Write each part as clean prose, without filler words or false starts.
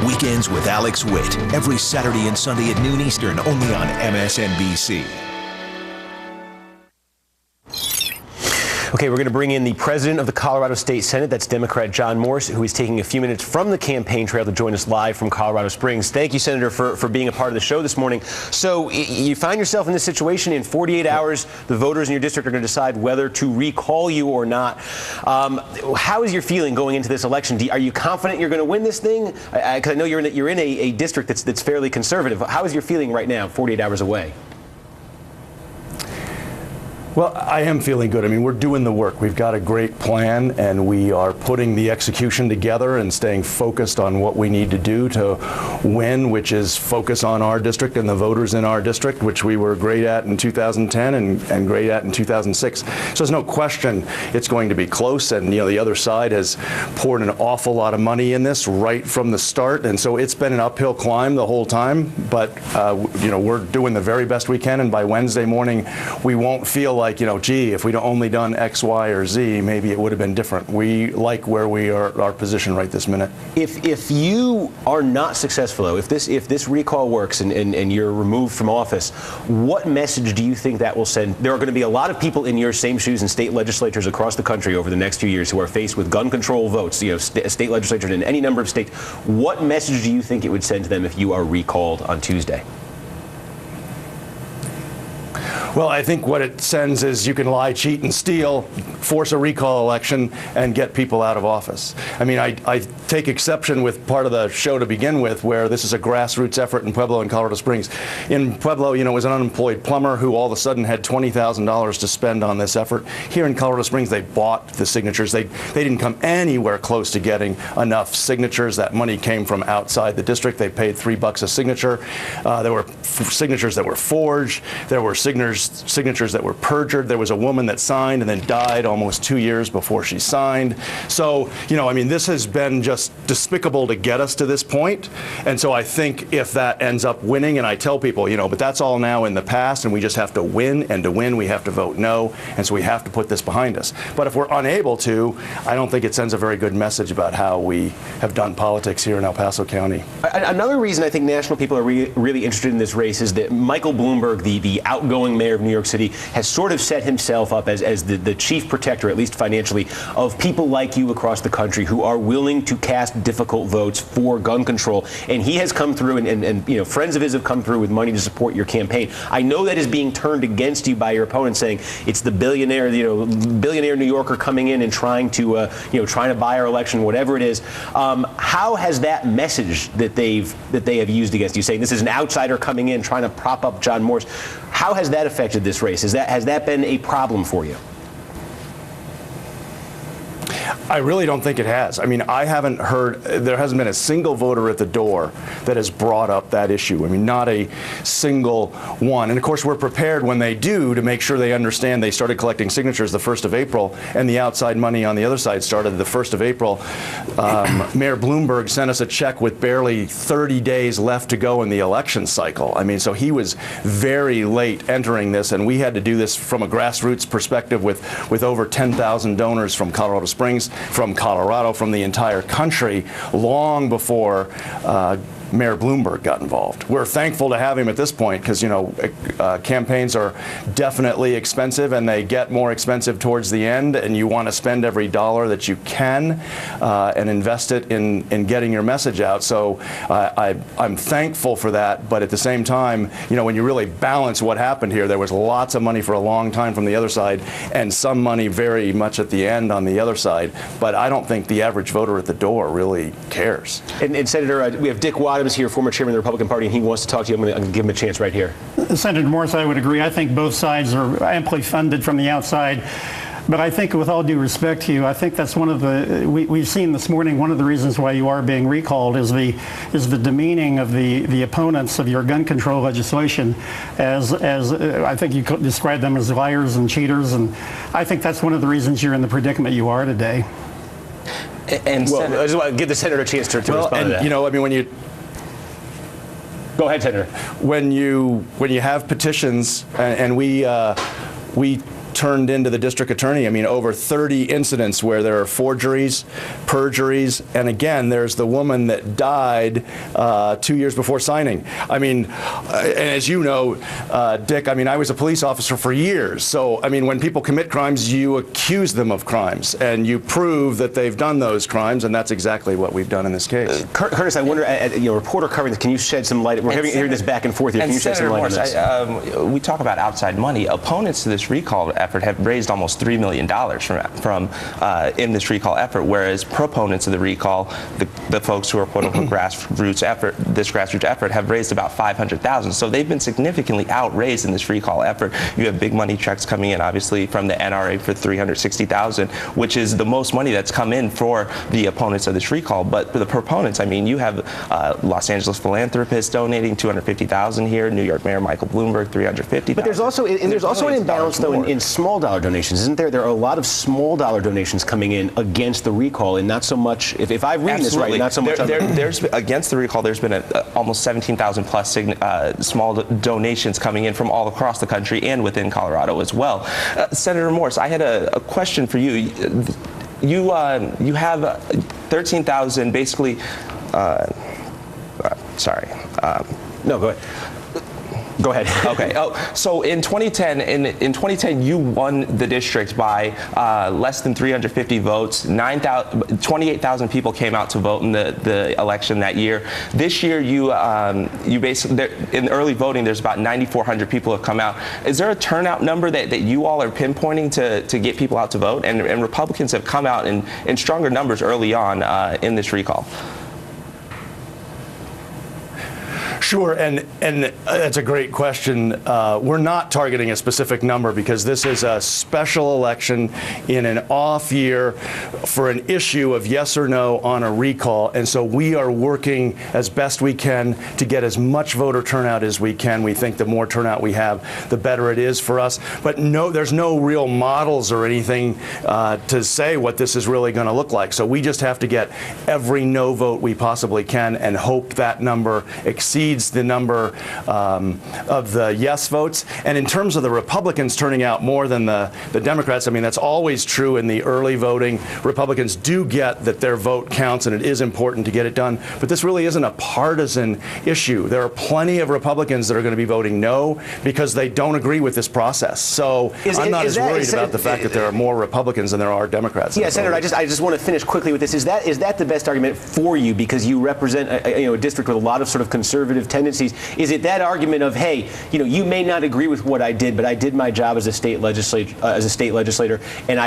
Weekends with Alex Witt, every Saturday and Sunday at noon Eastern, only on MSNBC. Okay, we're going to bring in the president of the Colorado State Senate. That's Democrat John Morse, who is taking a few minutes from the campaign trail to join us live from Colorado Springs. Thank you, Senator, for being a part of the show this morning. So you find yourself in this situation. In 48 hours, the voters in your district are going to decide whether to recall you or not. How is your feeling going into this election? Are you confident you're going to win this thing? Because I know you're in a district that's fairly conservative. How is your feeling right now, 48 hours away? Well, I am feeling good. I mean, we're doing the work. We've got a great plan, and we are putting the execution together and staying focused on what we need to do to win, which is focus on our district and the voters in our district, which we were great at in 2010 and great at in 2006. So there's no question it's going to be close, and the other side has poured an awful lot of money in this right from the start, and so it's been an uphill climb the whole time, but we're doing the very best we can, and by Wednesday morning we won't feel like, gee, if we'd only done X, Y, or Z, maybe it would have been different. We like where we are, our position right this minute. If you are not successful, though, if this recall works and you're removed from office, what message do you think that will send? There are going to be a lot of people in your same shoes in state legislatures across the country over the next few years who are faced with gun control votes, state legislatures in any number of states. What message do you think it would send to them if you are recalled on Tuesday? Well, I think what it sends is you can lie, cheat, and steal, force a recall election, and get people out of office. I mean, I take exception with part of the show to begin with, where this is a grassroots effort in Pueblo and Colorado Springs. In Pueblo, it was an unemployed plumber who all of a sudden had $20,000 to spend on this effort. Here in Colorado Springs, they bought the signatures. They didn't come anywhere close to getting enough signatures. That money came from outside the district. They paid $3 a signature. There were signatures that were forged. There were signatures that were perjured. There was a woman that signed and then died almost 2 years before she signed. So, this has been just despicable to get us to this point. And so I think if that ends up winning, and I tell people, but that's all now in the past, and we just have to win, and to win, we have to vote no. And so we have to put this behind us. But if we're unable to, I don't think it sends a very good message about how we have done politics here in El Paso County. Another reason I think national people are really interested in this race is that Michael Bloomberg, the outgoing mayor of New York City, has sort of set himself up as the chief protector, at least financially, of people like you across the country who are willing to cast difficult votes for gun control. And he has come through, and friends of his have come through with money to support your campaign. I know that is being turned against you by your opponents, saying it's the billionaire New Yorker coming in and trying to buy our election, whatever it is. How has that message that they have used against you, saying this is an outsider coming in trying to prop up John Morse, how has that affected this race? Has that been a problem for you? I really don't think it has. I mean, I haven't heard, there hasn't been a single voter at the door that has brought up that issue. I mean, not a single one. And of course, we're prepared when they do to make sure they understand. They started collecting signatures the 1st of April, and the outside money on the other side started the 1st of April. Mayor Bloomberg sent us a check with barely 30 days left to go in the election cycle. I mean, so he was very late entering this, and we had to do this from a grassroots perspective with over 10,000 donors from Colorado Springs, from Colorado, from the entire country, long before Mayor Bloomberg got involved. We're thankful to have him at this point because, campaigns are definitely expensive, and they get more expensive towards the end, and you want to spend every dollar that you can and invest it in getting your message out. So I'm thankful for that, but at the same time, when you really balance what happened here, there was lots of money for a long time from the other side and some money very much at the end on the other side, but I don't think the average voter at the door really cares. And Senator, we have Dick Wadhams here, former chairman of the Republican Party, and he wants to talk to you. I'm going to give him a chance right here. Senator Morse, I would agree. I think both sides are amply funded from the outside. But I think, with all due respect to you, I think that's one of the we've seen this morning. One of the reasons why you are being recalled is the demeaning of the opponents of your gun control legislation, as I think you could describe them as liars and cheaters, and I think that's one of the reasons you're in the predicament you are today. And I just want to give the senator a chance to respond to that. When you go ahead, Senator. When you have petitions, and we turned into the district attorney, I mean, over 30 incidents where there are forgeries, perjuries, and again, there's the woman that died 2 years before signing. I mean, and as you know, Dick, I mean, I was a police officer for years. So, I mean, when people commit crimes, you accuse them of crimes, and you prove that they've done those crimes, and that's exactly what we've done in this case. Curtis, I wonder, reporter covering this, can you shed some light? We're hearing this back and forth here. Can you shed some light on this? We talk about outside money. Opponents to this recall effort have raised almost $3 million from in this recall effort, whereas proponents of the recall, the folks who are quote-unquote grassroots effort, have raised about $500,000. So they've been significantly outraised in this recall effort. You have big money checks coming in, obviously, from the NRA for $360,000, which is the most money that's come in for the opponents of this recall. But for the proponents, I mean, you have Los Angeles philanthropists donating $250,000 here, New York Mayor Michael Bloomberg $350,000. But there's also an imbalance though in small dollar donations, isn't there? There are a lot of small dollar donations coming in against the recall, and not so much. If I read this right, not so much. There's against the recall. There's been almost 17,000 plus small donations coming in from all across the country and within Colorado as well. Senator Morse, I had a question for you. You have 13,000 basically. Sorry. No, go ahead. Go ahead. Okay. So in 2010, you won the district by less than 350 votes. 28,000 people came out to vote in the election that year. This year, you basically in early voting, there's about 9,400 people have come out. Is there a turnout number that you all are pinpointing to get people out to vote? And Republicans have come out in stronger numbers early on in this recall. Sure, and that's a great question. We're not targeting a specific number because this is a special election in an off year for an issue of yes or no on a recall, and so we are working as best we can to get as much voter turnout as we can. We think the more turnout we have, the better it is for us. But no, there's no real models or anything to say what this is really going to look like. So we just have to get every no vote we possibly can and hope that number exceeds the number of the yes votes. And in terms of the Republicans turning out more than the Democrats, I mean, that's always true in the early voting. Republicans do get that their vote counts, and it is important to get it done. But this really isn't a partisan issue. There are plenty of Republicans that are going to be voting no because they don't agree with this process. So I'm not as worried about the fact that there are more Republicans than there are Democrats. Yeah, Senator, I just want to finish quickly with this. Is that the best argument for you because you represent a district with a lot of sort of conservative tendencies? Is it that argument of, hey, you may not agree with what I did, but I did my job as a state legislator, and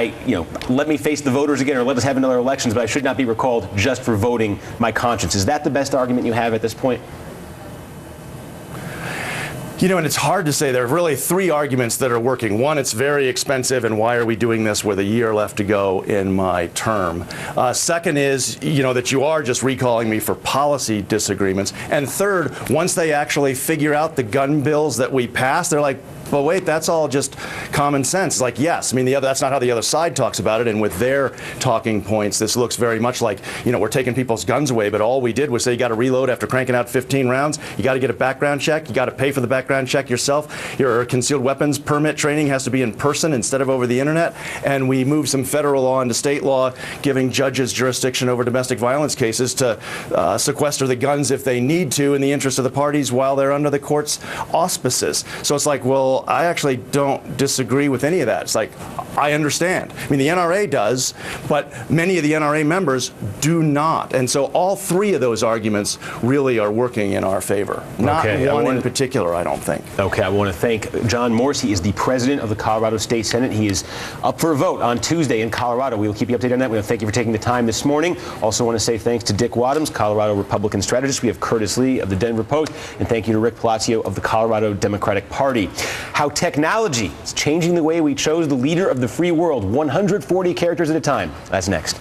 let me face the voters again, or let us have another elections, but I should not be recalled just for voting my conscience. Is that the best argument you have at this point? And it's hard to say. There are really three arguments that are working. One, it's very expensive, and why are we doing this with a year left to go in my term? Second is, that you are just recalling me for policy disagreements. And third, once they actually figure out the gun bills that we passed, they're like, but wait, that's all just common sense. Like, yes, I mean, that's not how the other side talks about it. And with their talking points, this looks very much like, we're taking people's guns away, but all we did was say you got to reload after cranking out 15 rounds. You got to get a background check. You got to pay for the background check yourself. Your concealed weapons permit training has to be in person instead of over the internet. And we moved some federal law into state law, giving judges jurisdiction over domestic violence cases to sequester the guns if they need to in the interest of the parties while they're under the court's auspices. So it's like, well, I actually don't disagree with any of that. It's like, I understand. I mean, the NRA does, but many of the NRA members do not. And so all three of those arguments really are working in our favor. Not one in particular, I don't think. Okay, I want to thank John Morse. He is the president of the Colorado State Senate. He is up for a vote on Tuesday in Colorado. We will keep you updated on that. We want to thank you for taking the time this morning. Also want to say thanks to Dick Wadhams, Colorado Republican strategist. We have Curtis Lee of the Denver Post. And thank you to Rick Palacio of the Colorado Democratic Party. How technology is changing the way we chose the leader of the free world, 140 characters at a time. That's next.